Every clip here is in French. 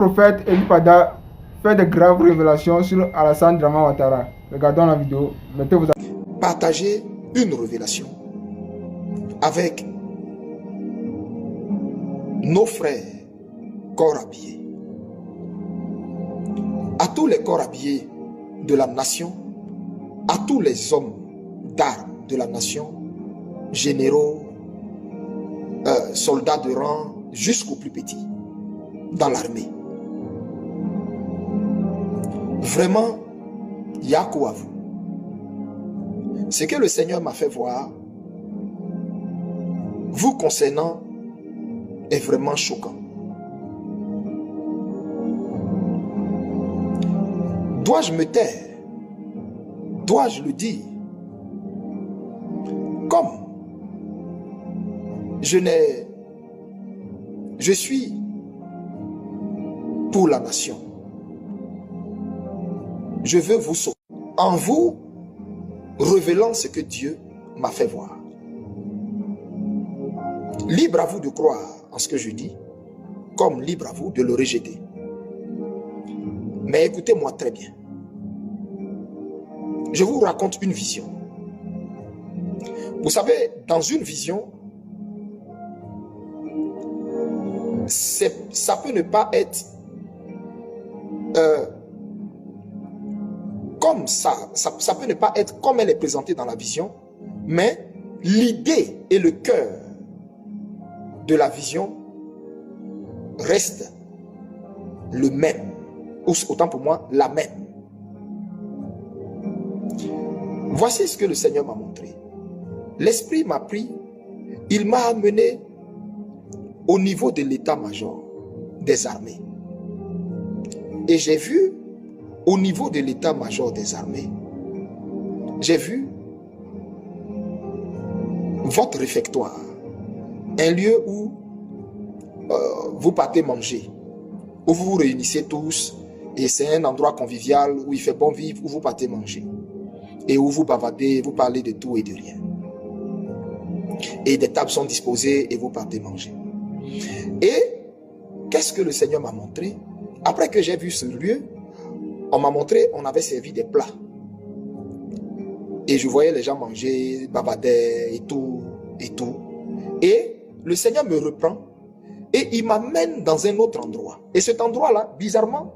Prophète Eli Pada fait de graves révélations sur Alassane Draman Ouattara. Regardons la vidéo. Mettez-vous à... Partager une révélation avec nos frères corps habillés. À tous les corps habillés de la nation, à tous les hommes d'armes de la nation, généraux, soldats de rang, jusqu'aux plus petits, dans l'armée. Vraiment, Yako à vous. Ce que le Seigneur m'a fait voir, vous concernant, est vraiment choquant. Dois-je me taire? Dois-je le dire? Comme je suis pour la nation. Je veux vous sauver en vous révélant ce que Dieu m'a fait voir. Libre à vous de croire en ce que je dis, comme libre à vous de le rejeter. Mais écoutez-moi très bien. Je vous raconte une vision. Vous savez, dans une vision, ça peut ne pas être comme ça peut ne pas être comme elle est présentée dans la vision, mais l'idée et le cœur de la vision reste le même, ou autant pour moi, la même. Voici ce que le Seigneur m'a montré. L'Esprit m'a pris, il m'a amené au niveau de l'état-major des armées. Et j'ai vu, au niveau de l'état-major des armées, j'ai vu votre réfectoire, un lieu où vous partez manger, où vous vous réunissez tous, et c'est un endroit convivial où il fait bon vivre, où vous partez manger, et où vous bavardez, vous parlez de tout et de rien. Et des tables sont disposées et vous partez manger. Et qu'est-ce que le Seigneur m'a montré? Après que j'ai vu ce lieu, on m'a montré, on avait servi des plats. Et je voyais les gens manger, bavarder et tout, et tout. Et le Seigneur me reprend et il m'amène dans un autre endroit. Et cet endroit-là, bizarrement,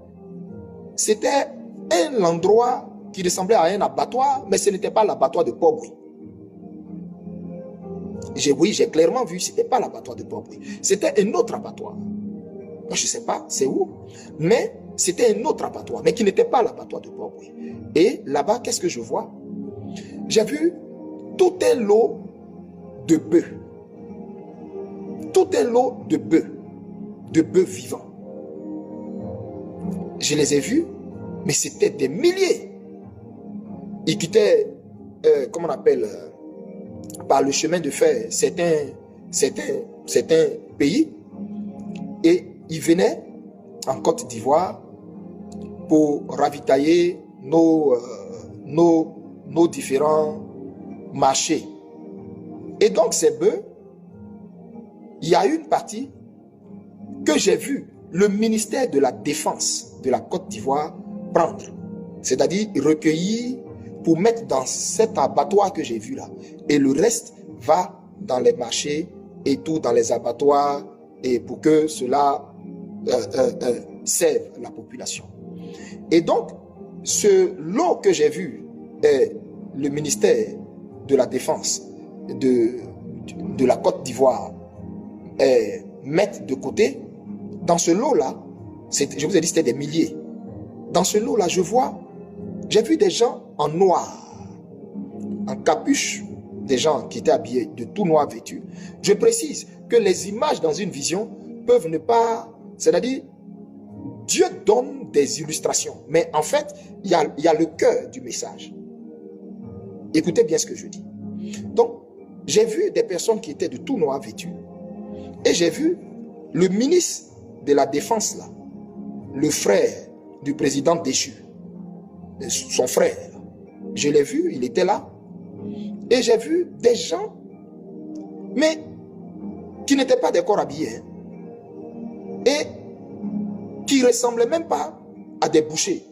c'était un endroit qui ressemblait à un abattoir, mais ce n'était pas l'abattoir de Port-Bouilly. Oui, j'ai clairement vu, ce n'était pas l'abattoir de Port-Bouilly. C'était un autre abattoir. Je ne sais pas c'est où, mais c'était un autre abattoir, mais qui n'était pas l'abattoir de Port-Bouilly. Et là-bas, qu'est-ce que je vois? J'ai vu tout un lot de bœufs. Tout un lot de bœufs vivants. Je les ai vus, mais c'était des milliers. Ils quittaient, comment on appelle, par le chemin de fer, certains pays, et ils venaient en Côte d'Ivoire pour ravitailler nos différents marchés. Et donc ces bœufs, il y a une partie que j'ai vu le ministère de la Défense de la Côte d'Ivoire prendre, c'est-à-dire recueillir pour mettre dans cet abattoir que j'ai vu là. Et le reste va dans les marchés et tout, dans les abattoirs, et pour que cela serve la population. Et donc, ce lot que j'ai vu, le ministère de la Défense de la Côte d'Ivoire mettre de côté, dans ce lot-là, je vous ai dit c'était des milliers. Dans ce lot-là, j'ai vu des gens en noir, en capuche, des gens qui étaient habillés de tout noir vêtus. Je précise que les images dans une vision peuvent ne pas, c'est-à-dire, Dieu donne des illustrations, mais en fait, il y a le cœur du message. Écoutez bien ce que je dis. Donc, j'ai vu des personnes qui étaient de tout noir vêtues, et j'ai vu le ministre de la Défense là, le frère du président déchu, son frère, je l'ai vu, il était là, et j'ai vu des gens, mais qui n'étaient pas des corps habillés. Et qui ne ressemblaient même pas à des bouchers.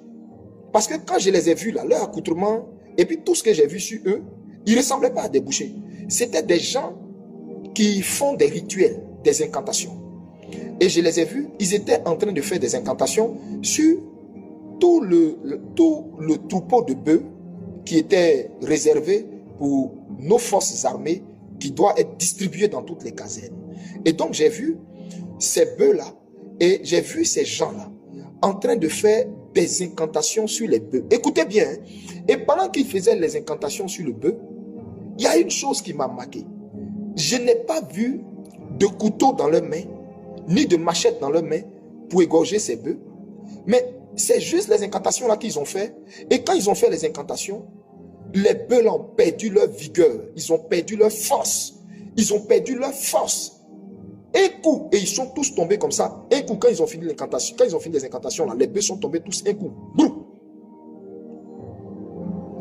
Parce que quand je les ai vus là, leur accoutrement, et puis tout ce que j'ai vu sur eux, ils ne ressemblaient pas à des bouchers. C'était des gens qui font des rituels, des incantations. Et je les ai vus, ils étaient en train de faire des incantations sur tout le troupeau de bœufs qui était réservé pour nos forces armées, qui doit être distribué dans toutes les casernes. Et donc j'ai vu ces bœufs-là, et j'ai vu ces gens-là en train de faire des incantations sur les bœufs. Écoutez bien, hein? Et pendant qu'ils faisaient les incantations sur le bœuf, il y a une chose qui m'a marqué. Je n'ai pas vu de couteau dans leurs mains, ni de machette dans leurs mains pour égorger ces bœufs. Mais c'est juste les incantations là qu'ils ont fait. Et quand ils ont fait les incantations, les bœufs ont perdu leur vigueur. Ils ont perdu leur force. Ils ont perdu leur force. Un coup, et ils sont tous tombés comme ça. Un coup, quand ils ont fini l'incantation, quand ils ont fini les incantations là, les bœufs sont tombés tous un coup. Boum.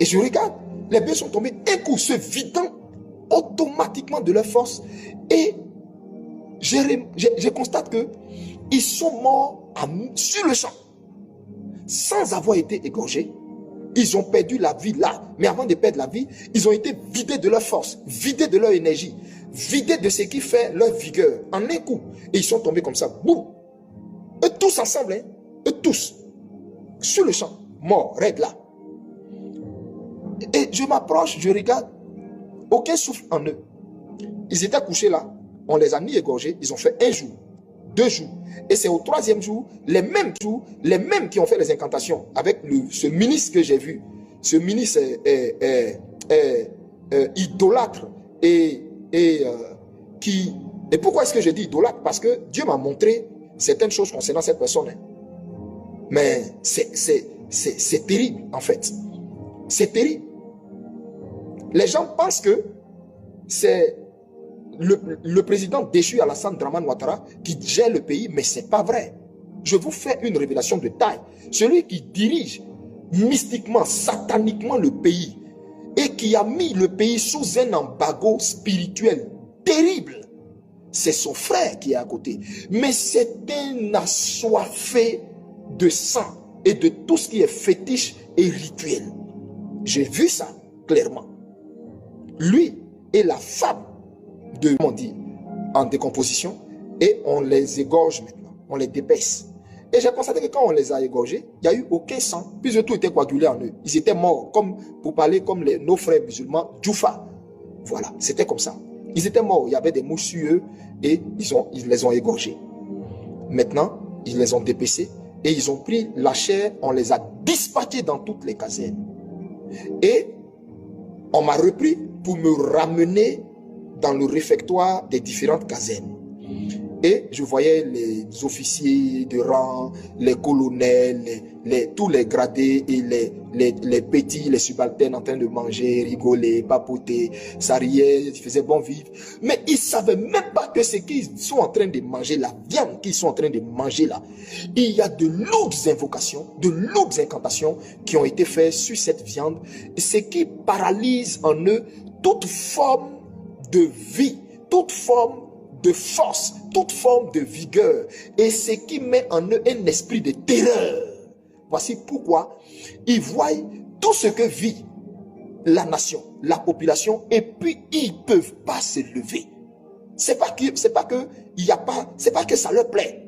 Et je regarde, les bœufs sont tombés un coup, se vidant automatiquement de leur force. Et je constate que ils sont morts sur le champ, sans avoir été égorgés. Ils ont perdu la vie là. Mais avant de perdre la vie, ils ont été vidés de leur force, vidés de leur énergie, vidés de ce qui fait leur vigueur en un coup. Et ils sont tombés comme ça. Boum. Eux tous ensemble, hein? Eux tous. Sur le champ, morts, raides là. Et je m'approche, je regarde. Aucun souffle en eux. Ils étaient couchés là. On les a mis égorgés. Ils ont fait 1 jour, 2 jours. Et c'est au 3e jour, les mêmes qui ont fait les incantations avec ce ministre que j'ai vu. Ce ministre idolâtre et pourquoi est-ce que je dis idolâtre? Parce que Dieu m'a montré certaines choses concernant cette personne. Hein. Mais c'est terrible en fait. C'est terrible. Les gens pensent que c'est le président déchu Alassane Dramane Ouattara qui gère le pays, mais ce n'est pas vrai. Je vous fais une révélation de taille. Celui qui dirige mystiquement, sataniquement le pays et qui a mis le pays sous un embargo spirituel terrible, c'est son frère qui est à côté. Mais c'est un assoiffé de sang et de tout ce qui est fétiche et rituel. J'ai vu ça clairement. Lui et la femme de, on dit, en décomposition, et on les égorge maintenant, on les dépaisse. Et j'ai constaté que quand on les a égorgés, il n'y a eu aucun sang, puisque tout était coagulé en eux. Ils étaient morts, comme pour parler comme nos frères musulmans, Djoufa. Voilà, c'était comme ça. Ils étaient morts, il y avait des mouches sur eux, et ils les ont égorgés. Maintenant, ils les ont dépecés, et ils ont pris la chair, on les a dispatchés dans toutes les casernes. Et on m'a repris pour me ramener dans le réfectoire des différentes casernes. Et je voyais les officiers de rang, les colonels, tous les gradés et les petits, les subalternes en train de manger, rigoler, papoter, ça riait, ils faisaient bon vivre. Mais ils ne savaient même pas que ce qu'ils sont en train de manger, la viande qu'ils sont en train de manger là, il y a de lourdes invocations, de lourdes incantations qui ont été faites sur cette viande, ce qui paralyse en eux toute forme de vie, toute forme de force, toute forme de vigueur, et ce qui met en eux un esprit de terreur. Voici pourquoi ils voient tout ce que vit la nation, la population, et puis ils ne peuvent pas se lever. C'est pas que ça leur plaît,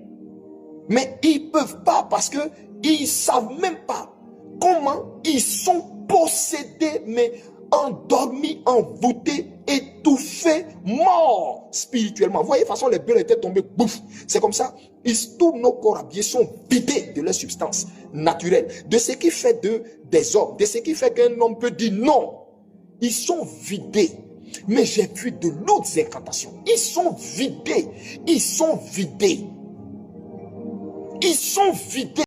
mais ils ne peuvent pas parce que ils savent même pas comment ils sont possédés, mais endormis, envoûtés, étouffés, morts spirituellement. Vous voyez, de toute façon, les bœufs étaient tombés, bouf. C'est comme ça. Tous nos corps habillés sont vidés de leur substance naturelle, de ce qui fait des hommes, de ce qui fait qu'un homme peut dire non. Ils sont vidés. Mais j'ai vu de lourdes incantations. Ils sont vidés. Ils sont vidés. Ils sont vidés.